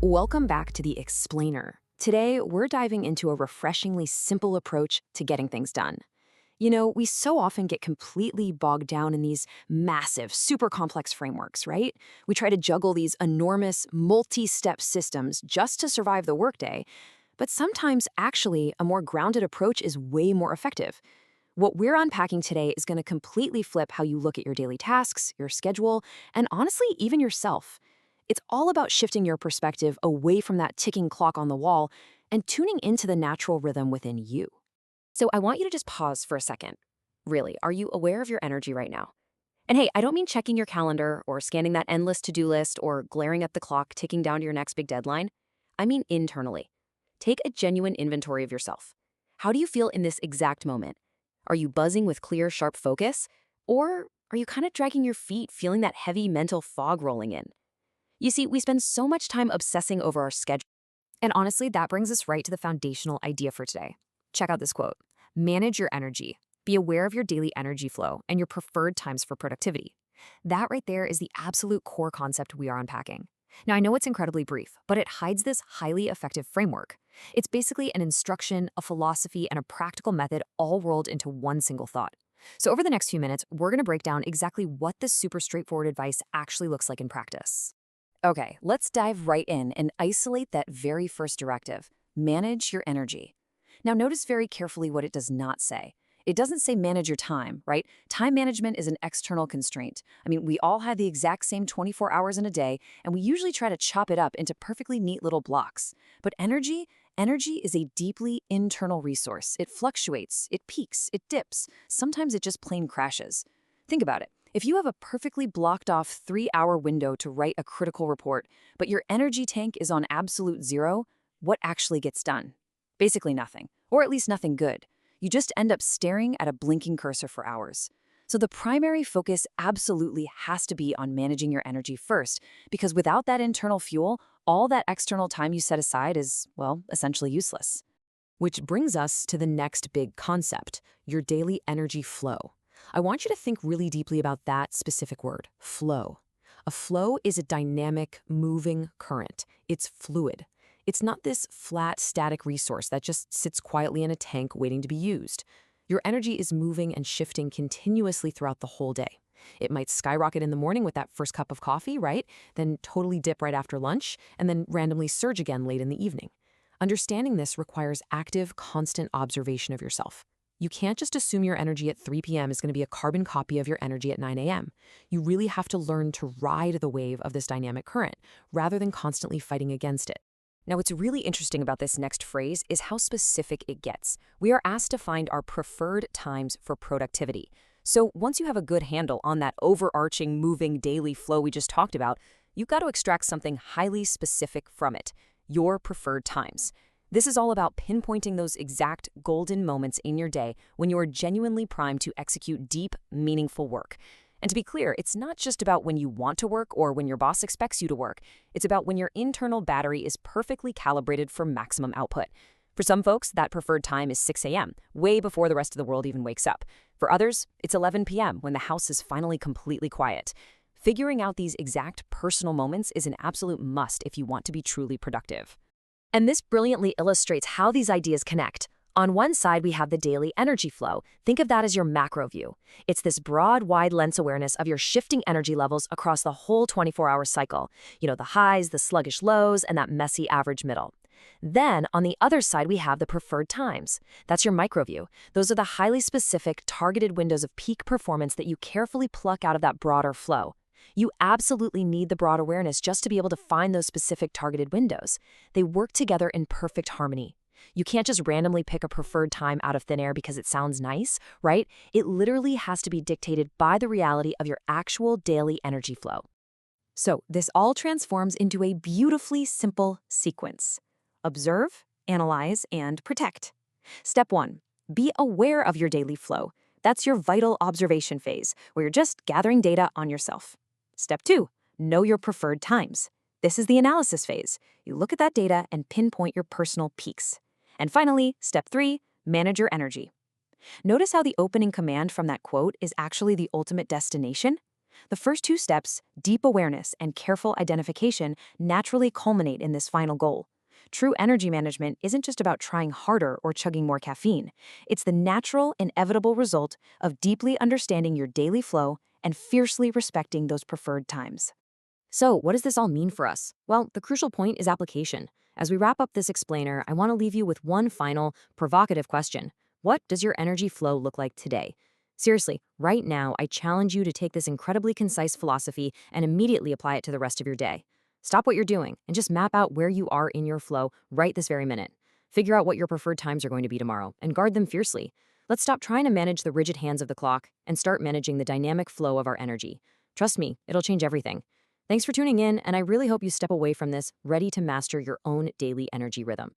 Welcome back to The Explainer. Today, we're diving into a refreshingly simple approach to getting things done. We so often get completely bogged down in these massive, super complex frameworks, right? We try to juggle these enormous, multi-step systems just to survive the workday, but sometimes, actually, a more grounded approach is way more effective. What we're unpacking today is going to completely flip how you look at your daily tasks, your schedule, and honestly, even yourself. It's all about shifting your perspective away from that ticking clock on the wall and tuning into the natural rhythm within you. So I want you to just pause for a second. Really, are you aware of your energy right now? And hey, I don't mean checking your calendar or scanning that endless to-do list or glaring at the clock ticking down to your next big deadline. I mean internally. Take a genuine inventory of yourself. How do you feel in this exact moment? Are you buzzing with clear, sharp focus? Or are you kind of dragging your feet, feeling that heavy mental fog rolling in? You see, we spend so much time obsessing over our schedule. And honestly, that brings us right to the foundational idea for today. Check out this quote. Manage your energy. Be aware of your daily energy flow and your preferred times for productivity. That right there is the absolute core concept we are unpacking. Now, I know it's incredibly brief, but it hides this highly effective framework. It's basically an instruction, a philosophy, and a practical method all rolled into one single thought. So over the next few minutes, we're going to break down exactly what this super straightforward advice actually looks like in practice. Okay, let's dive right in and isolate that very first directive. Manage your energy. Now notice very carefully what it does not say. It doesn't say manage your time, right? Time management is an external constraint. I mean, we all have the exact same 24 hours in a day, and we usually try to chop it up into perfectly neat little blocks. But energy is a deeply internal resource. It fluctuates, it peaks, it dips. Sometimes it just plain crashes. Think about it. If you have a perfectly blocked off 3-hour window to write a critical report, but your energy tank is on absolute zero, what actually gets done? Basically nothing, or at least nothing good. You just end up staring at a blinking cursor for hours. So the primary focus absolutely has to be on managing your energy first, because without that internal fuel, all that external time you set aside is, well, essentially useless. Which brings us to the next big concept, your daily energy flow. I want you to think really deeply about that specific word, flow. A flow is a dynamic, moving current. It's fluid. It's not this flat, static resource that just sits quietly in a tank waiting to be used. Your energy is moving and shifting continuously throughout the whole day. It might skyrocket in the morning with that first cup of coffee, right? Then totally dip right after lunch, and then randomly surge again late in the evening. Understanding this requires active, constant observation of yourself. You can't just assume your energy at 3 p.m. is going to be a carbon copy of your energy at 9 a.m. You really have to learn to ride the wave of this dynamic current, rather than constantly fighting against it. Now, what's really interesting about this next phrase is how specific it gets. We are asked to find our preferred times for productivity. So once you have a good handle on that overarching, moving daily flow we just talked about, you've got to extract something highly specific from it, your preferred times. This is all about pinpointing those exact golden moments in your day when you are genuinely primed to execute deep, meaningful work. And to be clear, it's not just about when you want to work or when your boss expects you to work. It's about when your internal battery is perfectly calibrated for maximum output. For some folks, that preferred time is 6 a.m., way before the rest of the world even wakes up. For others, it's 11 p.m. when the house is finally completely quiet. Figuring out these exact personal moments is an absolute must if you want to be truly productive. And this brilliantly illustrates how these ideas connect. On one side, we have the daily energy flow. Think of that as your macro view. It's this broad, wide lens awareness of your shifting energy levels across the whole 24-hour cycle. The highs, the sluggish lows, and that messy average middle. Then, on the other side, we have the preferred times. That's your micro view. Those are the highly specific, targeted windows of peak performance that you carefully pluck out of that broader flow. You absolutely need the broad awareness just to be able to find those specific targeted windows. They work together in perfect harmony. You can't just randomly pick a preferred time out of thin air because it sounds nice, right? It literally has to be dictated by the reality of your actual daily energy flow. So this all transforms into a beautifully simple sequence. Observe, analyze, and protect. Step 1, be aware of your daily flow. That's your vital observation phase, where you're just gathering data on yourself. Step 2, know your preferred times. This is the analysis phase. You look at that data and pinpoint your personal peaks. And finally, step 3, manage your energy. Notice how the opening command from that quote is actually the ultimate destination? The first two steps, deep awareness and careful identification, naturally culminate in this final goal. True energy management isn't just about trying harder or chugging more caffeine. It's the natural, inevitable result of deeply understanding your daily flow and fiercely respecting those preferred times. So, what does this all mean for us? Well, the crucial point is application. As we wrap up this explainer, I want to leave you with one final, provocative question. What does your energy flow look like today? Seriously, right now, I challenge you to take this incredibly concise philosophy and immediately apply it to the rest of your day. Stop what you're doing and just map out where you are in your flow right this very minute. Figure out what your preferred times are going to be tomorrow and guard them fiercely. Let's stop trying to manage the rigid hands of the clock and start managing the dynamic flow of our energy. Trust me, it'll change everything. Thanks for tuning in, and I really hope you step away from this ready to master your own daily energy rhythm.